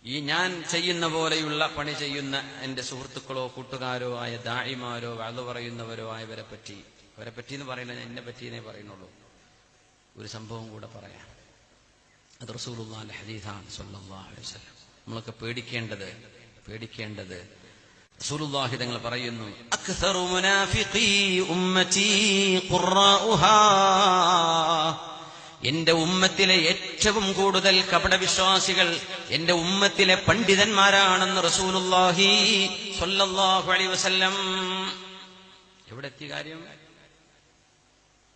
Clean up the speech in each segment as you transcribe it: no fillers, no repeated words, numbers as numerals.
ഈ ഞാൻ ചെയ്യുന്ന പോലെയുള്ള പണി ചെയ്യുന്ന എന്റെ സുഹൃത്തുക്കളോ കൂട്ടുകാരോ ആയ ദാഇമാരോ വഅദ് പറയുന്നവരോ ആയവരെ പറ്റി എന്ന് പറയില്ല, ഞാൻ എന്നെ പറ്റിയെന്നേ പറയുന്നുള്ളൂ. ഒരു സംഭവം കൂടെ പറയാം. അത് റസൂലുള്ളാഹിന്റെ ഹദീസാണ് സ്വല്ലല്ലാഹു അലൈഹി വസല്ലം. നമ്മളൊക്കെ പേടിക്കേണ്ടത് റസൂലുള്ളാഹി തങ്ങൾ പറയുന്നു, അക്സറു മുനാഫിഖീ ഉമ്മത്തി ഖുറാഉഹാ, എന്റെ ഉമ്മത്തിലെ ഏറ്റവും കൂടുതൽ കപടവിശ്വാസികൾ എന്റെ ഉമ്മത്തിലെ പണ്ഡിതന്മാരാണെന്ന് റസൂലുള്ളാഹി സ്വല്ലല്ലാഹു അലൈഹി വസല്ലം. എവിടെ എത്തി കാര്യം?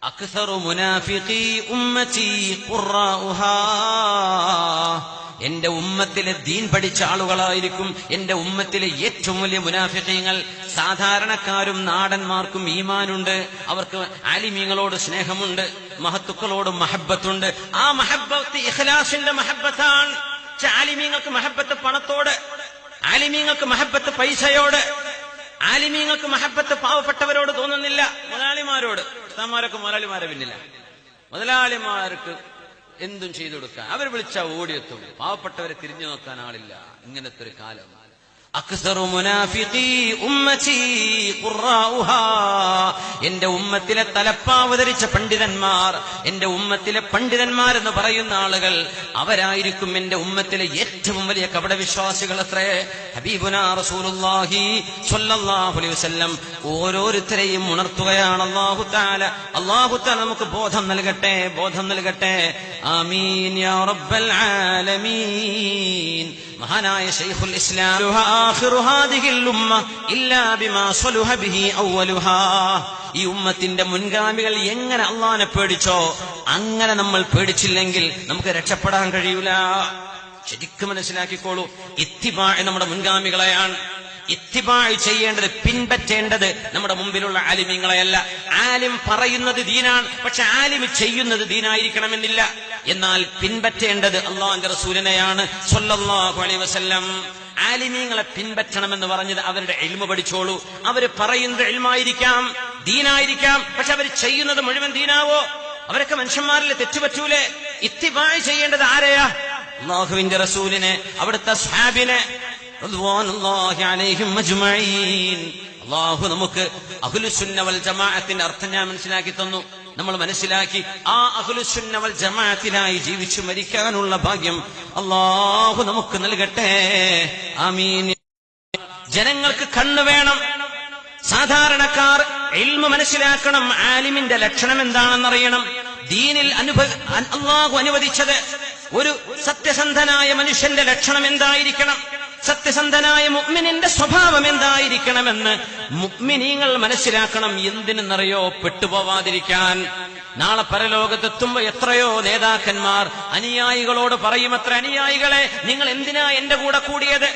അക്സറു മുനാഫിഖീ ഉമ്മത്തി ഖുറാഉഹാ, എന്റെ ഉമ്മത്തിലെ ദീൻ പഠിച്ച ആളുകളായിരിക്കും എന്റെ ഉമ്മത്തിലെ ഏറ്റവും വലിയ മുനാഫിഖീങ്ങൾ. സാധാരണക്കാരും നാടന്മാർക്കും ഈമാനുണ്ട്, അവർക്ക് ആലിമീങ്ങളോട് സ്നേഹമുണ്ട്, മഹത്തുക്കളോട് മഹബത്തുണ്ട്. ആ മഹബത്ത് ഇഖ്ലാസിന്റെ മഹബത്താണ്. ആലിമീങ്ങൾക്ക് മഹബത്ത് പണത്തോട്, ആലിമീങ്ങൾക്ക് മഹബത്ത് പൈസയോട്, ആലിമീങ്ങൾക്ക് മഹബത്ത് പാവപ്പെട്ടവരോട് തോന്നുന്നില്ല, മുതലാളിമാരോട്. ഉസ്താദന്മാരൊക്കെ മുതലാളിമാരെ പിന്നില്ല, മുതലാളിമാർക്ക് എന്തും ചെയ്തു കൊടുക്കാൻ അവർ വിളിച്ചാൽ ഓടിയെത്തും, പാവപ്പെട്ടവരെ തിരിഞ്ഞു നോക്കാൻ ആളില്ല. ഇങ്ങനത്തെ ഒരു കാലം. അക്സറു മുനാഫിഖീ ഉമ്മത്തി ഖുറാഉഹാ, എന്റെ ഉമ്മത്തിലെ തലപ്പാവതരിച്ച പണ്ഡിതന്മാർ, എന്റെ ഉമ്മത്തിലെ പണ്ഡിതന്മാരെന്ന് പറയുന്ന ആളുകൾ അവരായിരിക്കും എന്റെ ഉമ്മത്തിലെ ഏറ്റവും വലിയ കപടവിശ്വാസികൾ. അത്രേ ഹബീബുനാ റസൂലുള്ളാഹി സ്വല്ലല്ലാഹു അലൈഹി വസല്ലം ഓരോരുത്തരെയും ഉണർത്തുകയാണ്. അല്ലാഹു തആല നമുക്ക് ബോധം നൽകട്ടെ. ആമീൻ യാ റബ്ബൽ ആലമീൻ. മഹാനായ ശൈഖുൽ ഇസ്ലാം, ആഖിറു ഹാദിഹിൽ ഉമ്മ ഇല്ലാ ബിമാ സ്വലുഹ ബിഹി അവ്വലുഹാ, ഈ ഉമ്മത്തിന്റെ മുൻഗാമികൾ എങ്ങനെ അല്ലാഹുവിനെ പേടിച്ചോ അങ്ങനെ നമ്മൾ പേടിച്ചില്ലെങ്കിൽ നമുക്ക് രക്ഷപ്പെടാൻ കഴിയൂല. ശരിക്കും മനസ്സിലാക്കിക്കോളൂ, ഇത്തിബാ നമ്മുടെ മുൻഗാമികളെയാണ്. ഇത്തിബാ ചെയ്യേണ്ടത്, പിൻപറ്റേണ്ടത് നമ്മുടെ മുമ്പിലുള്ള ആലിമീങ്ങളെയല്ല. ആലിം പറയുന്നത് ദീനാണ്, പക്ഷെ ആലിം ചെയ്യുന്നത് ദീനായിരിക്കണമെന്നില്ല. എന്നാൽ പിൻപറ്റേണ്ടത് അല്ലാഹുവിന്റെ റസൂലിനെയാണ് സ്വല്ലല്ലാഹു അലൈഹി വസല്ലം. ആലിമീങ്ങളെ പിൻപറ്റണമെന്ന് പറഞ്ഞത് അവരുടെ ഇൽമു പഠിച്ചോളൂ. അവര് പറയുന്നത് ഇൽമായിരിക്കാം, ദീനായിരിക്കാം, പക്ഷെ അവർ ചെയ്യുന്നത് മുഴുവൻ ദീനാവോ? അവരൊക്കെ മനുഷ്യന്മാരിലെ തെറ്റുപറ്റൂലേ? ഇത്തിബാ ചെയ്യേണ്ടത് ആരെയാ? അല്ലാഹുവിന്റെ റസൂലിനെ, അവിടുത്തെ സ്വഹാബിനെ റളിയല്ലാഹു അലൈഹിം അജ്മഈൻ. അല്ലാഹു നമുക്ക് അഹ്ലുസുന്ന വൽ ജമാഅത്തിന്റെ അർത്ഥം ഞാൻ മനസ്സിലാക്കി തന്നു. നമ്മൾ മനസ്സിലാക്കി ആ അഹ്ലുസുന്ന വൽ ജമാഅത്തിനായി ജീവിച്ചു മരിക്കാനുള്ള ഭാഗ്യം അല്ലാഹു നമുക്ക് നൽകട്ടെ. ആമീൻ. ജനങ്ങൾക്ക് കണ്ണ് വേണം. സാധാരണക്കാർ ഇൽമു മനസ്സിലാക്കണം. ആലിമിന്റെ ലക്ഷണം എന്താണെന്നറിയണം. ദീനിൽ അല്ലാഹു അനുവദിച്ചത് ഒരു സത്യസന്ധനായ മനുഷ്യന്റെ ലക്ഷണം എന്തായിരിക്കണം, സത്യസന്ധനായ മുഅ്മിനിന്റെ സ്വഭാവം എന്തായിരിക്കണമെന്ന് മുഅ്മിനീങ്ങൾ മനസ്സിലാക്കണം. എന്തിനെന്നറിയോ? പെട്ടുപോവാതിരിക്കാൻ. നാളെ പരലോകത്തെത്തുമ്പോ എത്രയോ നേതാക്കന്മാർ അനുയായികളോട് പറയുമത്ര, അനുയായികളെ നിങ്ങൾ എന്തിനാ എന്റെ കൂടെ കൂടിയത്?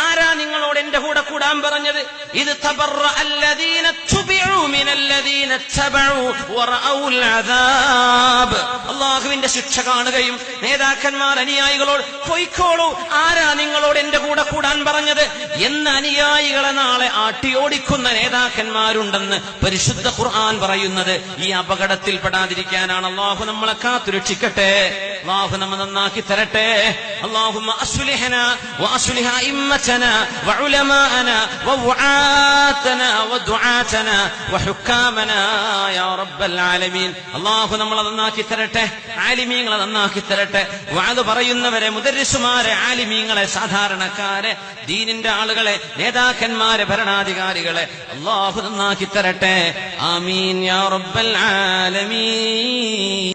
ആരാ നിങ്ങളോട് എന്റെ കൂടെ കൂടാൻ പറഞ്ഞത്? ഇത് തബറഅല്ലദീന തുബിഉ മിനല്ലദീന തബഉ വറഔൽ അദാബ്. അല്ലാഹുവിന്റെ ശിക്ഷ കാണുകയും നേതാക്കന്മാർ അനുയായികളോട് പൊയ്ക്കോളൂ, ആരാ നിങ്ങളോട് എന്റെ കൂടെ കൂടാൻ പറഞ്ഞത് എന്ന് അനുയായികളെ നാളെ ആട്ടിയോടിക്കുന്ന നേതാക്കന്മാരുണ്ടെന്ന് പരിശുദ്ധ ഖുർആൻ പറയുന്നത്. ഈ അപകടത്തിൽപ്പെടാതിരിക്കാനാണ്. അല്ലാഹു നമ്മളെ കാത്തുരക്ഷിക്കട്ടെ. അല്ലാഹു നമ്മെ നന്നാക്കി തരട്ടെ. അല്ലാഹുമ്മ അസ്ലിഹനാ വഅസ്ലിഹ ഇമ്മതനാ വഉലമാഅനാ വവആതനാ വദുആതനാ വഹുക്കാമനാ യാ റബ്ബൽ ആലമീൻ. അല്ലാഹു നമ്മളെ നന്നാക്കി തരട്ടെ, ആലിമീങ്ങളെ നന്നാക്കി തരട്ടെ. വഅദ് പറയുന്നവരെ, മുദർരിസുമാരെ, ആലിമീങ്ങളെ, സാധാരണക്കാരെ, ദീനിന്റെ ആളുകളെ, നേതാക്കന്മാരെ, ഭരണാധികാരികളെ അല്ലാഹു നന്നാക്കി തരട്ടെ. ആമീൻ യാ റബ്ബൽ ആലമീൻ.